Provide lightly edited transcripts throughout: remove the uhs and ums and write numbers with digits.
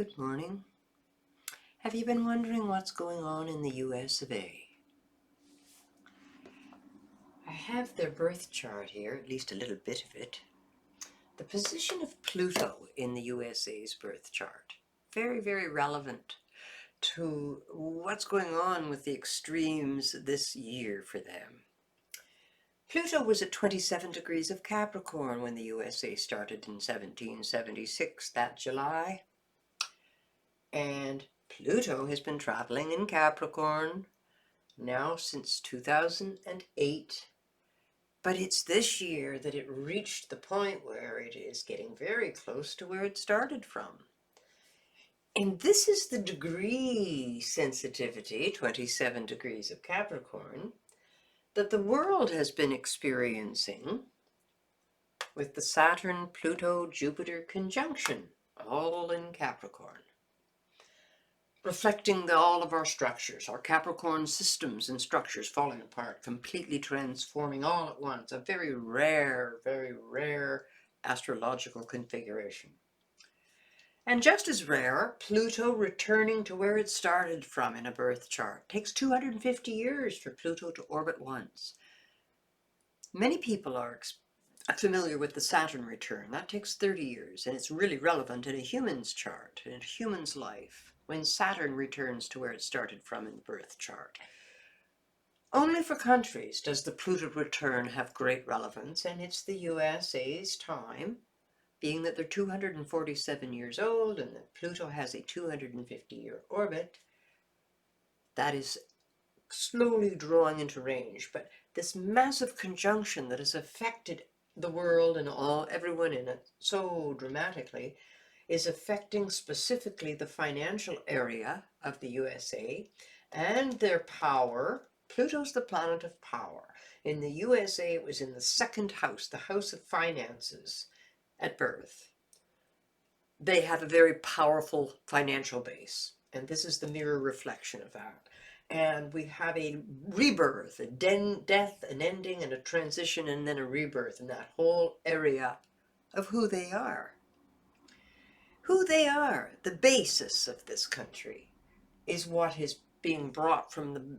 Good morning. Have you been wondering what's going on in the US of A? I have their birth chart here, at least a little bit of it. The position of Pluto in the USA's birth chart. Very, very relevant to what's going on with the extremes this year for them. Pluto was at 27 degrees of Capricorn when the USA started in 1776, that July. And Pluto has been traveling in Capricorn now since 2008, but it's this year that it reached the point where it is getting very close to where it started from. And this is the degree sensitivity, 27 degrees of Capricorn, that the world has been experiencing with the Saturn-Pluto-Jupiter conjunction, all in Capricorn. Reflecting all of our structures, our Capricorn systems and structures falling apart, completely transforming all at once, a very rare astrological configuration. And just as rare, Pluto returning to where it started from in a birth chart. It takes 250 years for Pluto to orbit once. Many people are familiar with the Saturn return. That takes 30 years, and it's really relevant in a human's chart, in a human's life, when Saturn returns to where it started from in the birth chart. Only for countries does the Pluto return have great relevance, and it's the USA's time, being that they're 247 years old and that Pluto has a 250-year orbit. That is slowly drawing into range, but this massive conjunction that has affected the world and everyone in it so dramatically is affecting specifically the financial area of the USA and their power. Pluto's the planet of power. In the USA, it was in the second house, the house of finances at birth. They have a very powerful financial base, and this is the mirror reflection of that. And we have a rebirth, a death, an ending, and a transition, and then a rebirth in that whole area of who they are. Who they are, the basis of this country, is what is being brought from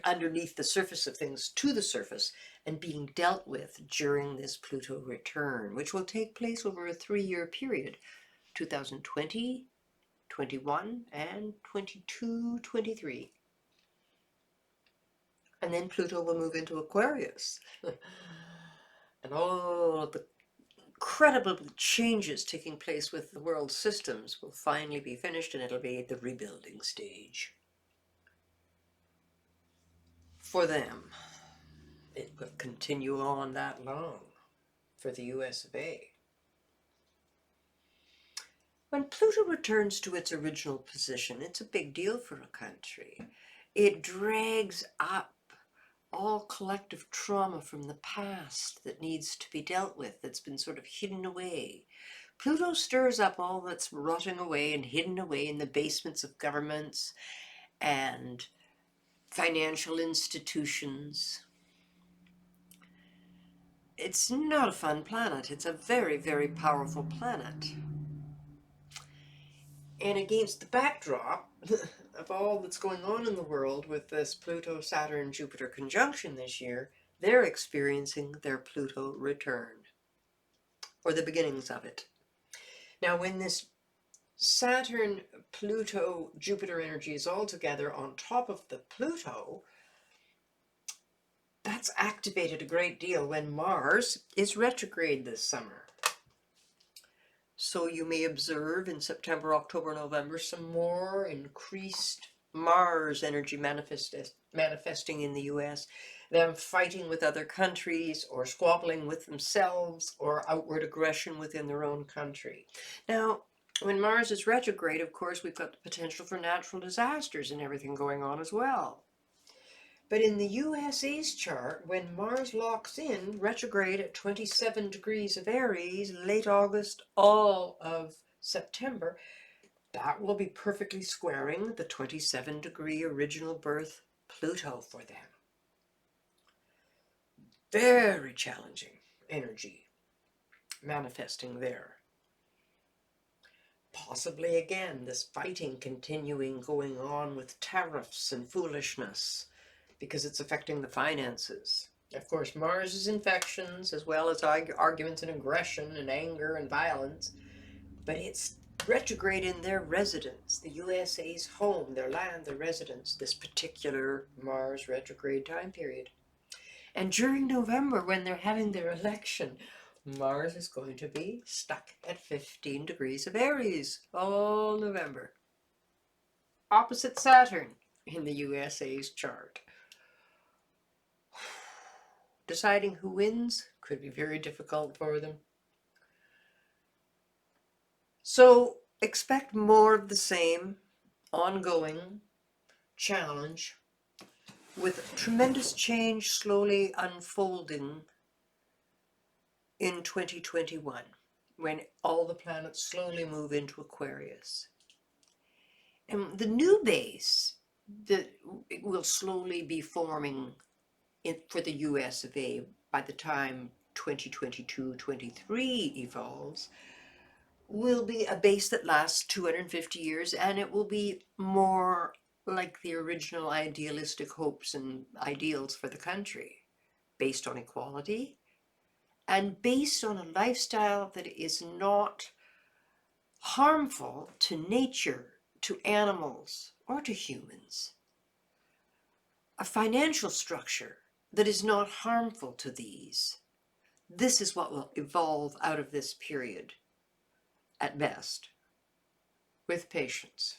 underneath the surface of things to the surface and being dealt with during this Pluto return, which will take place over a 3-year period, 2020, 21, and 22, 23. And then Pluto will move into Aquarius. And all of the incredible changes taking place with the world systems will finally be finished, and it'll be the rebuilding stage. For them, it will continue on that long for the US of A. When Pluto returns to its original position, it's a big deal for a country. It drags up all collective trauma from the past that needs to be dealt with, that's been sort of hidden away. Pluto stirs up all that's rotting away and hidden away in the basements of governments and financial institutions. It's not a fun planet. It's a very powerful planet. And against the backdrop of all that's going on in the world with this Pluto-Saturn-Jupiter conjunction this year, they're experiencing their Pluto return, or the beginnings of it. Now, when this Saturn-Pluto-Jupiter energy is all together on top of the Pluto, that's activated a great deal when Mars is retrograde this summer. So you may observe in September, October, November some more increased Mars energy manifesting in the US, them fighting with other countries or squabbling with themselves or outward aggression within their own country. Now, when Mars is retrograde, of course, we've got the potential for natural disasters and everything going on as well. But in the USA's chart, when Mars locks in retrograde at 27 degrees of Aries, late August, all of September, that will be perfectly squaring the 27-degree original birth Pluto for them. Very challenging energy manifesting there. possibly again this fighting continuing going on with tariffs and foolishness because it's affecting the finances. Of course, Mars's infections, as well as arguments and aggression and anger and violence, but it's retrograde in their residence, the USA's home, their land, their residence, this particular Mars retrograde time period. And during November, when they're having their election, Mars is going to be stuck at 15 degrees of Aries all November, opposite Saturn in the USA's chart. Deciding who wins could be very difficult for them. So expect more of the same ongoing challenge with tremendous change slowly unfolding in 2021 when all the planets slowly move into Aquarius. And the new base that will slowly be forming for the US of A by the time 2022-23 evolves will be a base that lasts 250 years, and it will be more like the original idealistic hopes and ideals for the country, based on equality and based on a lifestyle that is not harmful to nature, to animals, or to humans. A financial structure that is not harmful to these. This is what will evolve out of this period, at best, with patience.